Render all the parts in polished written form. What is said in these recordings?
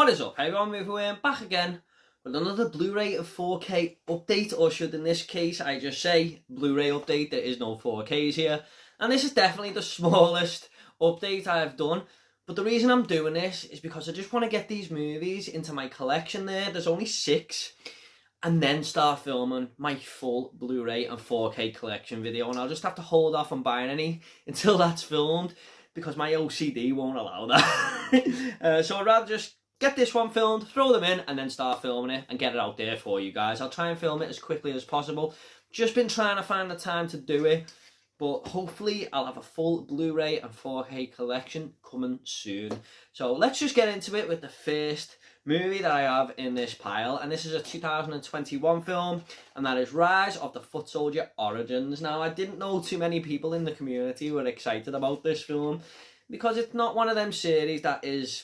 What is up, everyone? We're back again with another Blu-ray 4K update, or should in this case I just say Blu-ray update. There is no 4Ks here, and this is definitely the smallest update I've done. But the reason I'm doing this is because I just want to get these movies into my collection there's only 6, and then start filming my full Blu-ray and 4K collection video, and I'll just have to hold off on buying any until that's filmed because my OCD won't allow that. So I'd rather just get this one filmed, throw them in, and then start filming it and get it out there for you guys. I'll try and film it as quickly as possible. Just been trying to find the time to do it, but hopefully I'll have a full Blu-ray and 4K collection coming soon. So let's just get into it with the first movie that I have in this pile, and this is a 2021 film, and that is Rise of the Foot Soldier Origins. Now, I didn't know too many people in the community were excited about this film because it's not one of them series that is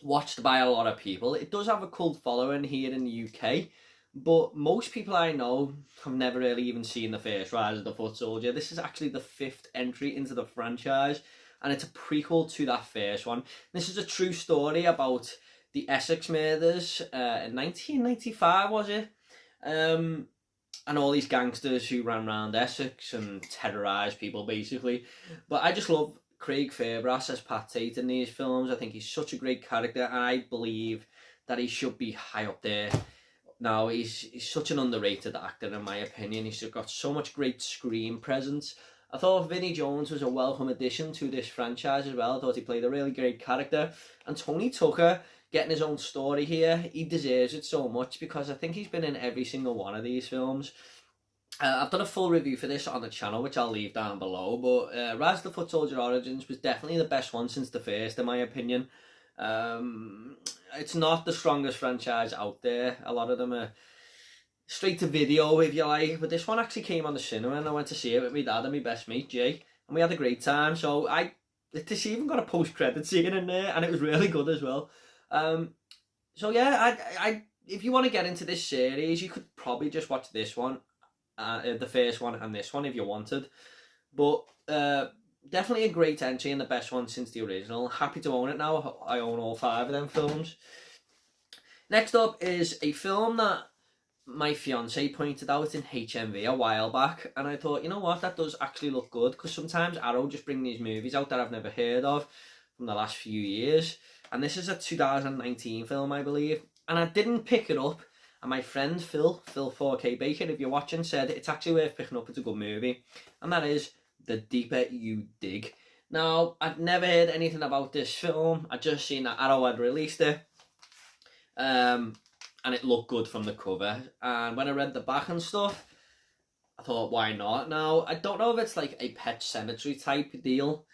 watched by a lot of people. It does have a cult following here in the UK, but most people I know have never really even seen the first Rise of the Foot Soldier. This is actually the 5th entry into the franchise, and it's a prequel to that first one. This is a true story about the Essex murders in 1995, was it? And all these gangsters who ran around Essex and terrorised people, basically. But I just love Craig Fairbrass as Pat Tate in these films. I think he's such a great character, and I believe that he should be high up there. Now, he's such an underrated actor, in my opinion. He's got so much great screen presence. I thought Vinnie Jones was a welcome addition to this franchise as well. I thought he played a really great character. And Tony Tucker, getting his own story here, he deserves it so much because I think he's been in every single one of these films. I've done a full review for this on the channel, which I'll leave down below, but Rise of the Foot Soldier Origins was definitely the best one since the first, in my opinion. It's not the strongest franchise out there. A lot of them are straight to video, if you like, but this one actually came on the cinema, and I went to see it with my dad and my best mate Jay, and we had a great time. So this even got a post-credit scene in there, and it was really good as well. So yeah, I if you want to get into this series, you could probably just watch this one, the first one, and this one if you wanted. But definitely a great entry and the best one since the original. Happy to own it now. I own all 5 of them films. Next up is a film that my fiance pointed out in HMV a while back, and I thought, you know what, that does actually look good, because sometimes Arrow just bring these movies out that I've never heard of from the last few years. And this is a 2019 film, I believe. And I didn't pick it up. And my friend Phil 4K Baker, if you're watching, said it's actually worth picking up. It's a good movie. And that is The Deeper You Dig. Now, I'd never heard anything about this film. I'd just seen that Arrow had released it. And it looked good from the cover. And when I read the back and stuff, I thought, why not? Now, I don't know if it's like a Pet Sematary type deal.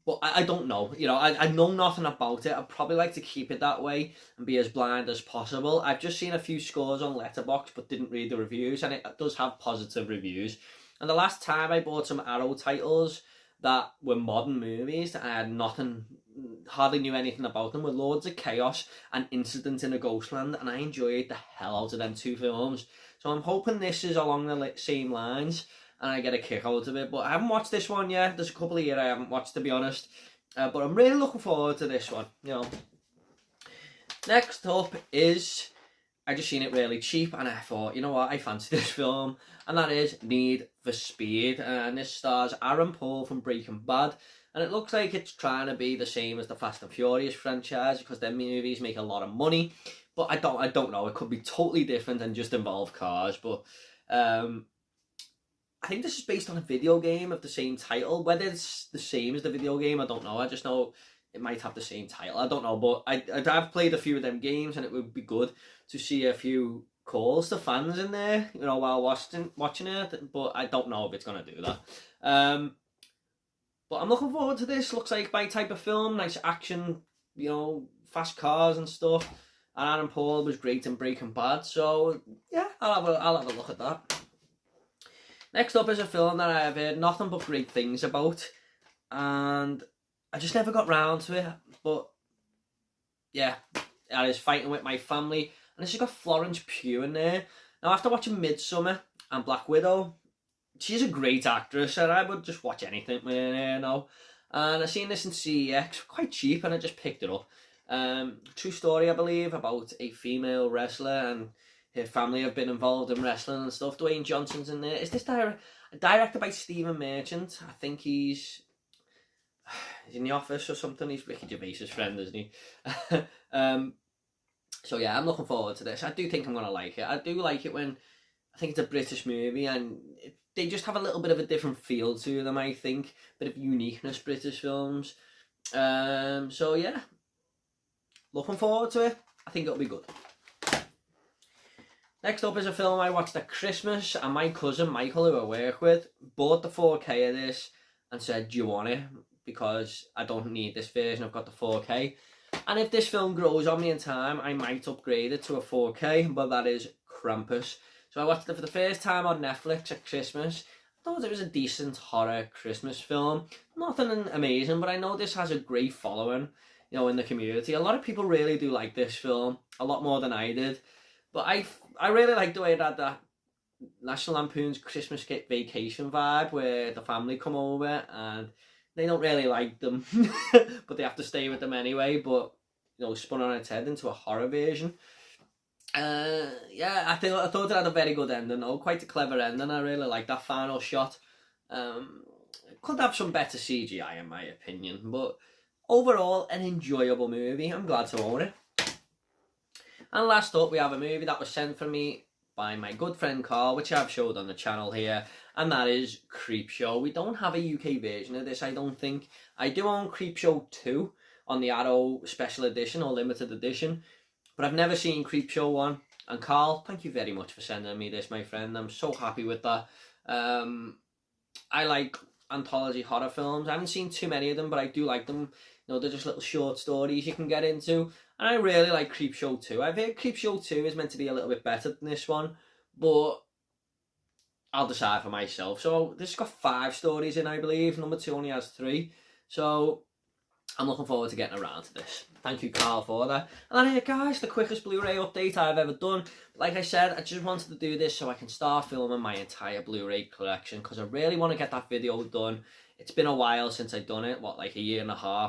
But I don't know, you know, I know nothing about it. I'd probably like to keep it that way and be as blind as possible. I've just seen a few scores on Letterboxd but didn't read the reviews, and it does have positive reviews. And the last time I bought some Arrow titles that were modern movies, I had nothing, hardly knew anything about them, were Lords of Chaos and Incident in a Ghostland, and I enjoyed the hell out of them 2 films. So I'm hoping this is along the same lines, and I get a kick out of it. But I haven't watched this one yet. There's a couple of years I haven't watched, to be honest. But I'm really looking forward to this one, you know. Next up is, I just seen it really cheap, and I thought, you know what, I fancy this film. And that is Need for Speed. And this stars Aaron Paul from Breaking Bad. And it looks like it's trying to be the same as the Fast and Furious franchise, because their movies make a lot of money. But I don't know. It could be totally different and just involve cars. But I think this is based on a video game of the same title. Whether it's the same as the video game, I don't know. I just know it might have the same title. I don't know, but I've played a few of them games, and it would be good to see a few calls to fans in there, you know, while watching it. But I don't know if it's going to do that. But I'm looking forward to this. Looks like my type of film. Nice action, you know, fast cars and stuff. And Aaron Paul was great in Breaking Bad. So, yeah, I'll have a look at that. Next up is a film that I have heard nothing but great things about, and I just never got round to it. But yeah, that is Fighting With My Family, and this has got Florence Pugh in there. Now, after watching Midsummer and Black Widow, she's a great actress, and I would just watch anything with her now. And I seen this in CEX, quite cheap, and I just picked it up. True story, I believe, about a female wrestler, and her family have been involved in wrestling and stuff. Dwayne Johnson's in there. Is this directed by Stephen Merchant? I think he's in The Office or something. He's Ricky Gervais's friend, isn't he? So yeah, I'm looking forward to this. I do think I'm going to like it. I do like it when I think it's a British movie and they just have a little bit of a different feel to them, I think. Bit of uniqueness, British films. So yeah, looking forward to it. I think it'll be good. Next up is a film I watched at Christmas, and my cousin Michael, who I work with, bought the 4K of this and said, do you want it? Because I don't need this version, I've got the 4K. And if this film grows on me in time, I might upgrade it to a 4K, but that is Krampus. So I watched it for the first time on Netflix at Christmas. I thought it was a decent horror Christmas film. Nothing amazing, but I know this has a great following, you know, in the community. A lot of people really do like this film, a lot more than I did. But I really like the way it had that National Lampoon's Christmas Vacation vibe, where the family come over and they don't really like them, but they have to stay with them anyway. But you know, spun on its head into a horror version. Yeah, I thought it had a very good ending, though. Quite a clever ending. I really like that final shot. Could have some better CGI in my opinion, but overall an enjoyable movie. I'm glad to own it. And last up, we have a movie that was sent for me by my good friend Carl, which I've showed on the channel here, and that is Creepshow. We don't have a UK version of this, I don't think. I do own Creepshow 2 on the Arrow Special Edition or Limited Edition, but I've never seen Creepshow 1. And Carl, thank you very much for sending me this, my friend. I'm so happy with that. I like anthology horror films. I haven't seen too many of them, but I do like them. You know, they're just little short stories you can get into. And I really like Creepshow 2. I've heard Creepshow 2 is meant to be a little bit better than this one, but I'll decide for myself. So this has got 5 stories in, I believe. Number 2 only has 3. So I'm looking forward to getting around to this. Thank you, Carl, for that. And then, guys, the quickest Blu-ray update I've ever done. Like I said, I just wanted to do this so I can start filming my entire Blu-ray collection, because I really want to get that video done. It's been a while since I've done it, like 1.5 years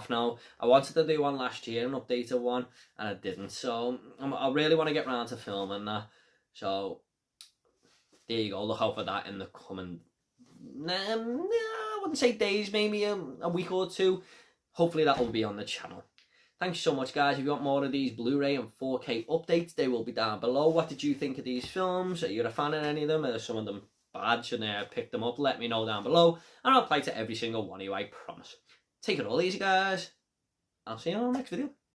now. I wanted to do one last year, an updated one, and I didn't. So I really want to get around to filming that. So there you go, look out for that in the coming, I wouldn't say days, maybe a week or 2. Hopefully that will be on the channel. Thanks so much, guys. If you want more of these Blu-ray and 4K updates, they will be down below. What did you think of these films? Are you a fan of any of them? Are some of them bad? Shouldn't I pick them up? Let me know down below, and I'll reply to every single one of you, I promise. Take it all easy, guys. I'll see you on the next video.